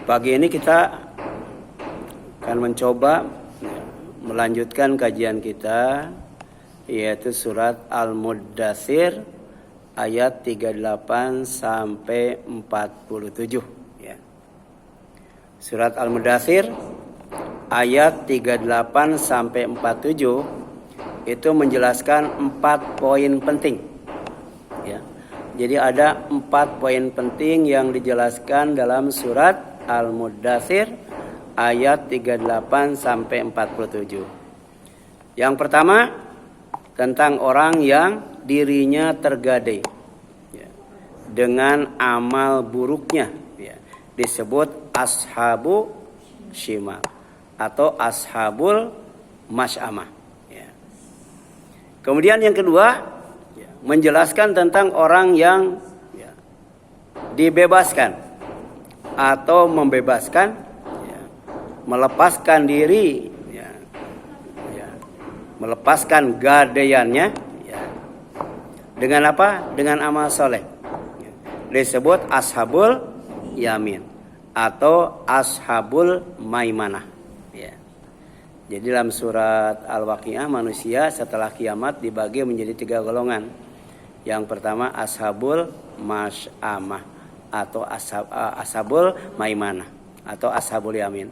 Pagi ini kita akan mencoba melanjutkan kajian kita, yaitu surat Al-Muddatsir ayat 38 sampai 47 ya. Surat Al-Muddatsir ayat 38 sampai 47 itu menjelaskan 4 poin penting ya. Jadi ada 4 poin penting yang dijelaskan dalam surat Al-Muddatsir ayat 38 sampai 47. Yang pertama tentang orang yang dirinya tergadai ya, dengan amal buruknya ya, disebut ashabu shimal atau ashabul masy'amah ya. Kemudian yang kedua ya, menjelaskan tentang orang yang ya, dibebaskan atau membebaskan ya, melepaskan diri ya, ya, melepaskan gadaiannya ya, dengan apa? Dengan amal soleh ya. Disebut ashabul yamin atau ashabul maimanah ya. Jadi dalam surat Al-Waqiah manusia setelah kiamat dibagi menjadi 3 golongan. Yang pertama ashabul masy'amah atau ashabul maimanah atau ashabul yamin.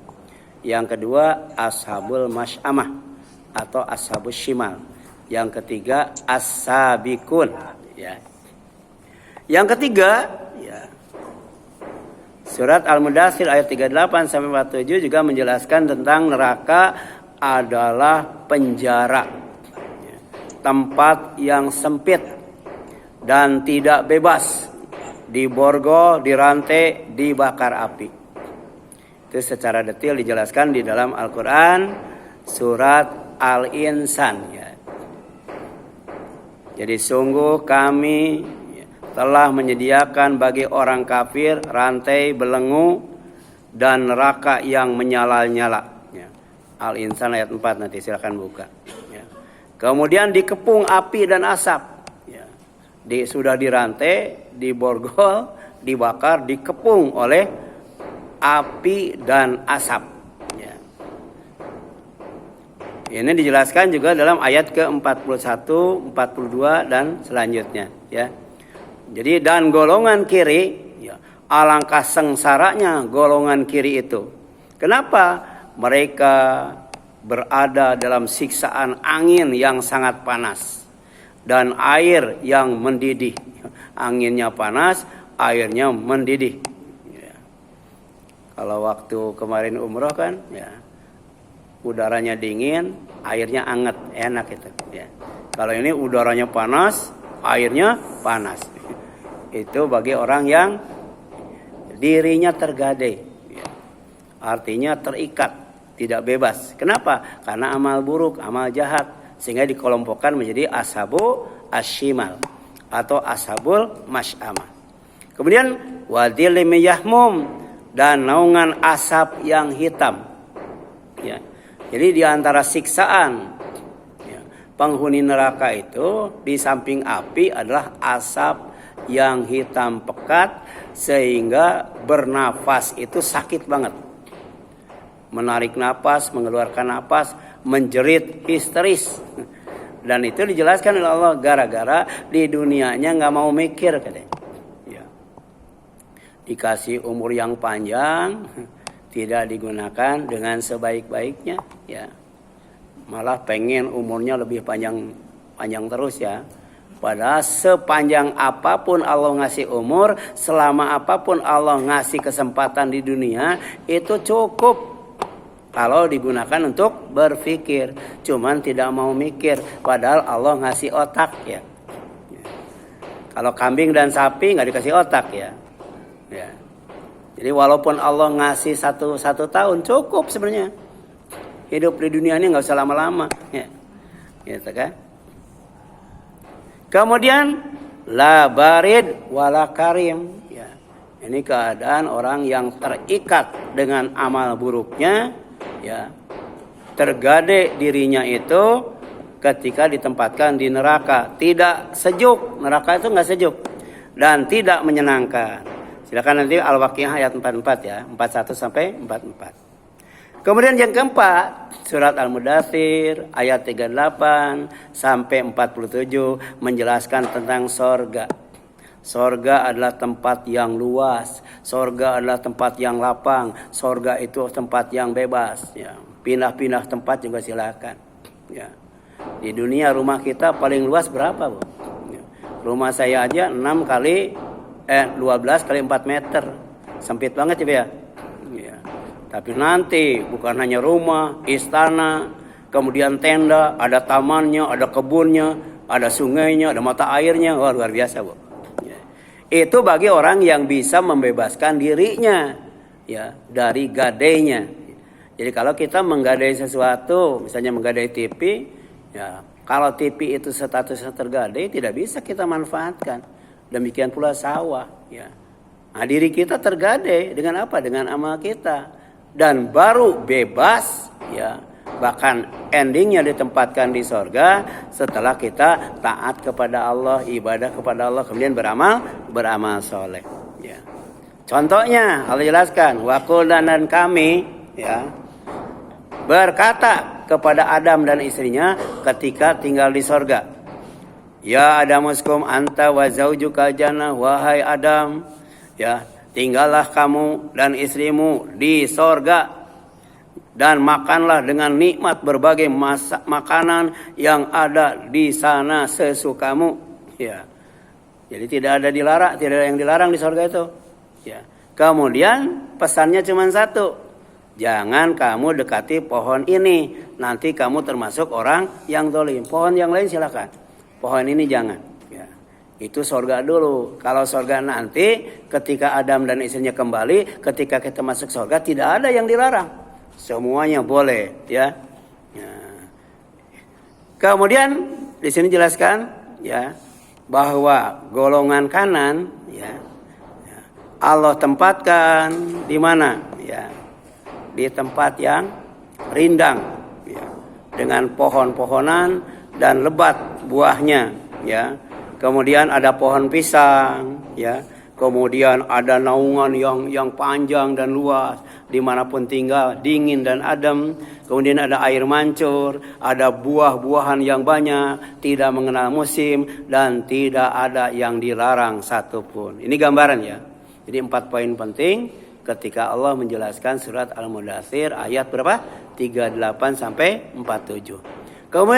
Yang kedua ashabul masy'amah atau ashabul shimal. Yang ketiga as-sabiqun ya. Yang ketiga ya, surat Al-Muddatsir ayat 38 sampai 47 juga menjelaskan tentang neraka adalah penjara ya, tempat yang sempit dan tidak bebas, diborgol, dirantai, dibakar api. Itu secara detail dijelaskan di dalam Al-Quran surat Al-Insan ya. Jadi sungguh kami telah menyediakan bagi orang kafir rantai belenggu dan neraka yang menyala-nyala ya. Al-Insan ayat 4 nanti silakan buka ya. Kemudian dikepung api dan asap ya. Sudah dirantai, diborgol, dibakar, dikepung oleh api dan asap ya. Ini dijelaskan juga dalam ayat ke-41, 42 dan selanjutnya ya. Jadi dan golongan kiri ya, alangkah sengsaranya golongan kiri itu. Kenapa? Mereka berada dalam siksaan angin yang sangat panas dan air yang mendidih. Anginnya panas, airnya mendidih ya. Kalau waktu kemarin umroh kan ya, udaranya dingin, airnya hangat, enak itu ya. Kalau ini udaranya panas, airnya panas. Itu bagi orang yang dirinya tergadai ya. Artinya terikat, tidak bebas. Kenapa? Karena amal buruk, amal jahat, sehingga dikelompokkan menjadi ashabu ashimal atau ashabul masy'amah. Kemudian wadhillim yahmum dan naungan asap yang hitam ya. Jadi di antara siksaan ya, penghuni neraka itu di samping api adalah asap yang hitam pekat sehingga bernafas itu sakit banget. Menarik napas, mengeluarkan napas, menjerit histeris. Dan itu dijelaskan oleh Allah gara-gara di dunianya nggak mau mikir katanya. Ya. Dikasih umur yang panjang, tidak digunakan dengan sebaik-baiknya. Ya. Malah pengen umurnya lebih panjang terus ya. Padahal sepanjang apapun Allah ngasih umur, selama apapun Allah ngasih kesempatan di dunia, itu cukup kalau digunakan untuk berpikir. Cuman tidak mau mikir, padahal Allah ngasih otak ya. Kalau kambing dan sapi nggak dikasih otak ya. Ya. Jadi walaupun Allah ngasih satu tahun cukup sebenarnya. Hidup di dunia ini nggak usah lama-lama ya. Gitu kan? Kemudian la barid wala karim ya. Ini keadaan orang yang terikat dengan amal buruknya ya. Tergadai dirinya itu ketika ditempatkan di neraka, tidak sejuk. Neraka itu enggak sejuk dan tidak menyenangkan. Silakan nanti Al-Waqiah ayat 44 ya, 41 sampai 44. Kemudian yang keempat, surat Al-Mudaththir ayat 38 sampai 47 menjelaskan tentang sorga. Sorga adalah tempat yang luas, sorga adalah tempat yang lapang, sorga itu tempat yang bebas. Ya. Pindah-pindah tempat juga silakan. Ya. Di dunia rumah kita paling luas berapa, Bu? Ya. Rumah saya aja 12 kali 4 meter, sempit banget ya. Ya. Tapi nanti bukan hanya rumah, istana, kemudian tenda, ada tamannya, ada kebunnya, ada sungainya, ada mata airnya, wah luar biasa, Bu. Itu bagi orang yang bisa membebaskan dirinya ya dari gadainya. Jadi kalau kita menggadai sesuatu, misalnya menggadai TV, ya kalau TV itu statusnya tergadai tidak bisa kita manfaatkan. Demikian pula sawah ya. Nah, diri kita tergadai dengan apa? Dengan amal kita. Dan baru bebas ya. Bahkan endingnya ditempatkan di sorga setelah kita taat kepada Allah, ibadah kepada Allah, kemudian beramal soleh. Ya. Contohnya Allah jelaskan, wa qulna dan kami ya berkata kepada Adam dan istrinya ketika tinggal di sorga. Ya Adamuskum anta wa zaujuka jannah, wahai Adam, ya tinggallah kamu dan istrimu di sorga. Dan makanlah dengan nikmat berbagai makanan yang ada di sana sesukamu. Ya. Jadi tidak ada yang dilarang di surga itu. Ya. Kemudian pesannya cuma satu. Jangan kamu dekati pohon ini. Nanti kamu termasuk orang yang zalim. Pohon yang lain silakan. Pohon ini jangan. Ya. Itu surga dulu. Kalau surga nanti ketika Adam dan istrinya kembali, ketika kita masuk surga tidak ada yang dilarang. Semuanya boleh, ya. Ya. Kemudian di sini jelaskan, ya, bahwa golongan kanan, ya, Allah tempatkan di mana, ya, di tempat yang rindang, ya, dengan pohon-pohonan dan lebat buahnya, ya. Kemudian ada pohon pisang, ya. Kemudian ada naungan yang panjang dan luas, dimanapun tinggal, dingin dan adem. Kemudian ada air mancur, ada buah-buahan yang banyak, tidak mengenal musim, dan tidak ada yang dilarang satupun. Ini gambaran ya. Jadi 4 poin penting ketika Allah menjelaskan surat Al-Mudaththir ayat berapa? 38 sampai 47.